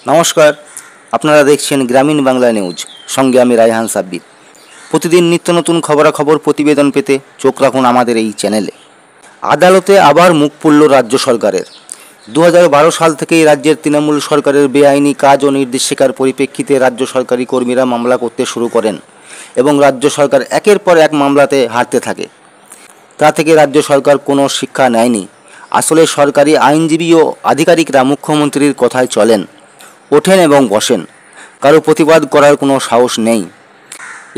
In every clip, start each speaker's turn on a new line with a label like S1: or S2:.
S1: নমস্কার, আপনারা দেখছেন গ্রামীণ বাংলা নিউজ। সঙ্গে আমি রায়হান সাব্বির। প্রতিদিন নিত্য নতুন খবরাখবর প্রতিবেদন পেতে চোখ রাখুন আমাদের এই চ্যানেলে। আদালতে আবার মুখ পুড়ল রাজ্য সরকারের। 2012 সাল থেকেই রাজ্যের তৃণমূল সরকারের বেআইনি কাজ ও নির্দেশিকার পরিপ্রেক্ষিতে রাজ্য সরকারি কর্মীরা মামলা করতে শুরু করেন এবং রাজ্য সরকার একের পর এক মামলাতে হারতে থাকে। তা থেকে রাজ্য সরকার কোনো শিক্ষা নেয়নি। আসলে সরকারি আইনজীবী ও আধিকারিকরা মুখ্যমন্ত্রীর কথায় চলেন, ওঠেন এবং বসেন। কারো প্রতিবাদ করার কোনো সাহস নেই।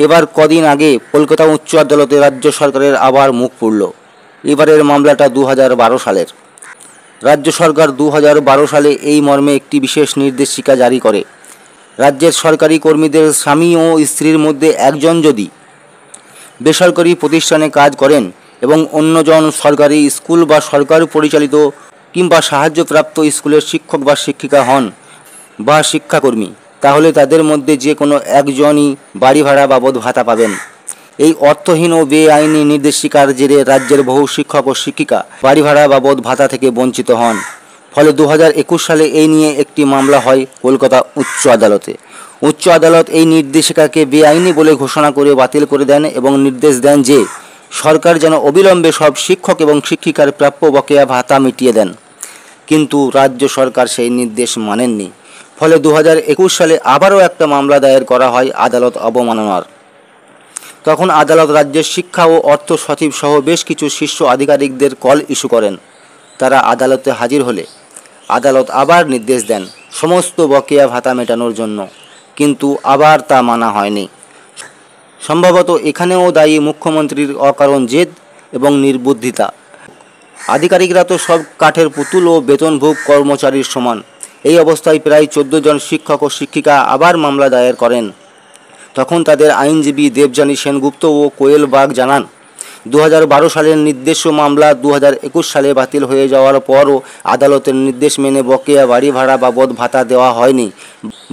S1: এবার কদিন আগে কলকাতা উচ্চ আদালতে রাজ্য সরকারের আবার মুখ পুড়ল। এবারের মামলাটা 2012 সালের। রাজ্য সরকার 2012 সালে এই মর্মে একটি বিশেষ নির্দেশিকা জারি করে। রাজ্যের সরকারি কর্মীদের স্বামী ও স্ত্রীর মধ্যে একজন যদি বেসরকারি প্রতিষ্ঠানে কাজ করেন এবং অন্যজন সরকারি স্কুল বা সরকার পরিচালিত কিংবা সাহায্যপ্রাপ্ত স্কুলের শিক্ষক বা শিক্ষিকা হন বা শিক্ষাকর্মী, তাহলে তাদের মধ্যে যে কোনো একজনই বাড়ি ভাড়া বাবদ ভাতা পাবেন। এই অর্থহীন ও বেআইনি নির্দেশিকার জেরে রাজ্যের বহু শিক্ষক ও শিক্ষিকা বাড়ি ভাড়া বাবদ ভাতা থেকে বঞ্চিত হন। ফলে 2021 সালে এই নিয়ে একটি মামলা হয় কলকাতা উচ্চ আদালতে। উচ্চ আদালত এই নির্দেশিকাকে বেআইনি বলে ঘোষণা করে বাতিল করে দেন এবং নির্দেশ দেন যে সরকার যেন অবিলম্বে সব শিক্ষক এবং শিক্ষিকার প্রাপ্য বকেয়া ভাতা মিটিয়ে দেন। কিন্তু রাজ্য সরকার সেই নির্দেশ মানেননি। ফলে 2021 সালে আবারও একটা মামলা দায়ের করা হয় আদালত অবমাননার। তখন আদালত রাজ্যের শিক্ষা ও অর্থ সচিব সহ বেশ কিছু শীর্ষ আধিকারিকদের কল ইস্যু করেন। তারা আদালতে হাজির হলে আদালত আবার নির্দেশ দেন সমস্ত বকেয়া ভাতা মেটানোর জন্য, কিন্তু আবার তা মানা হয়নি। সম্ভবত এখানেও দায়ী মুখ্যমন্ত্রীর অকারণ জেদ এবং নির্বুদ্ধিতা। আধিকারিকরা তো সব কাঠের পুতুল ও বেতনভোগ কর্মচারীর সমান। এই অবস্থায় প্রায় 14 জন শিক্ষক ও শিক্ষিকা আবার মামলা দায়ের করেন। তখন তাদের আইনজীবী দেবযানী সেনগুপ্ত ও কোয়েল বাগ জানান, 2012 সালের নির্দেশ ও মামলা 2021 সালে বাতিল হয়ে যাওয়ার পরও আদালতের নির্দেশ মেনে বকেয়া বাড়ি ভাড়া বাবদ ভাতা দেওয়া হয়নি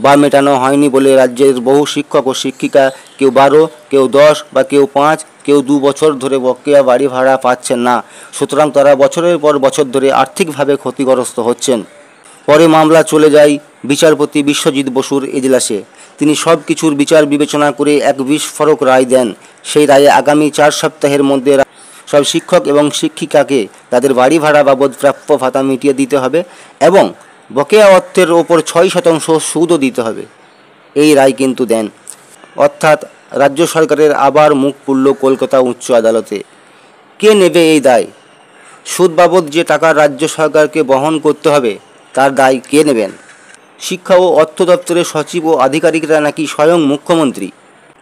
S1: বা মেটানো হয়নি বলে রাজ্যের বহু শিক্ষক ও শিক্ষিকা কেউ 12, কেউ 10 বা কেউ 5, কেউ 2 বছর ধরে বকেয়া বাড়ি ভাড়া পাচ্ছেন না। সুতরাং তারা বছরের পর বছর ধরে আর্থিকভাবে ক্ষতিগ্রস্ত হচ্ছেন। পরে মামলা চলে যায় বিচারপতি বিশ্বজিৎ বসুর এজলাসে। তিনি সব কিছুর বিচার বিবেচনা করে এক বিস্ফোরক রায় দেন। সেই রায়ে আগামী 4 সপ্তাহের মধ্যে সব শিক্ষক এবং শিক্ষিকাকে তাদের বাড়ি ভাড়া বাবদ প্রাপ্য ভাতা মিটিয়ে দিতে হবে এবং বকেয়া অর্থের ওপর 6% সুদও দিতে হবে। এই রায় কিন্তু দেন। অর্থাৎ রাজ্য সরকারের আবার মুখ পুড়ল কলকাতা উচ্চ আদালতে। কে নেবে এই দায়? সুদ বাবদ যে টাকা রাজ্য সরকারকে বহন করতে হবে তার দায় কে নেবেন? শিক্ষা ও অর্থ দপ্তরের সচিব ও আধিকারিকরা নাকি স্বয়ং মুখ্যমন্ত্রী?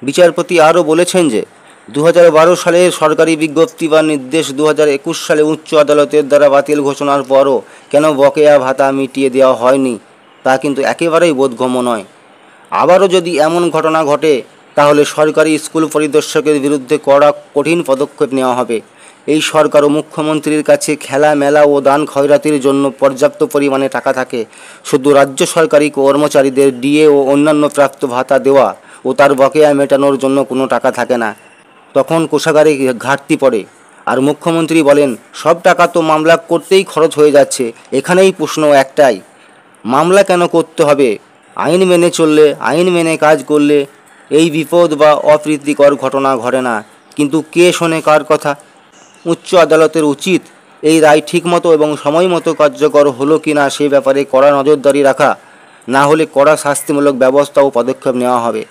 S1: বিচারপতি আরও বলেছেন যে 2012 সালের সরকারি বিজ্ঞপ্তি বা নির্দেশ 2021 সালে উচ্চ আদালতের দ্বারা বাতিল ঘোষণার পরও কেন বকেয়া ভাতা মিটিয়ে দেওয়া হয়নি তা কিন্তু একেবারেই বোধগম্য নয়। আবারও যদি এমন ঘটনা ঘটে তাহলে সরকারি স্কুল পরিদর্শকের বিরুদ্ধে কঠিন পদক্ষেপ নেওয়া হবে। এই সরকার ও মুখ্যমন্ত্রীর কাছে খেলা মেলা ও দান খয়রাতির জন্য পর্যাপ্ত পরিমাণে টাকা থাকে। শুধু রাজ্য সরকারি কর্মচারীদের ডিএ ও অন্যান্য প্রাপ্ত ভাতা দেওয়া ও তার বকেয়া মেটানোর জন্য কোনো টাকা থাকে না। তখন কোষাগারে ঘাটতি পড়ে। আর মুখ্যমন্ত্রী বলেন সব টাকা তো মামলা করতেই খরচ হয়ে যাচ্ছে। এখানেই প্রশ্ন একটাই, মামলা কেন করতে হবে? আইন মেনে চললে, আইন মেনে কাজ করলে এই বিপদ বা অপ্রীতিকর ঘটনা ঘটে না। কিন্তু কে শোনে কার কথা? উচ্চ আদালতের উচিত এই রায় ঠিকমতো এবং সময়মতো কার্যকর হলো কি না সে ব্যাপারে কড়া নজরদারি রাখা। না হলে কড়া শাস্তিমূলক ব্যবস্থা ও পদক্ষেপ নেওয়া হবে।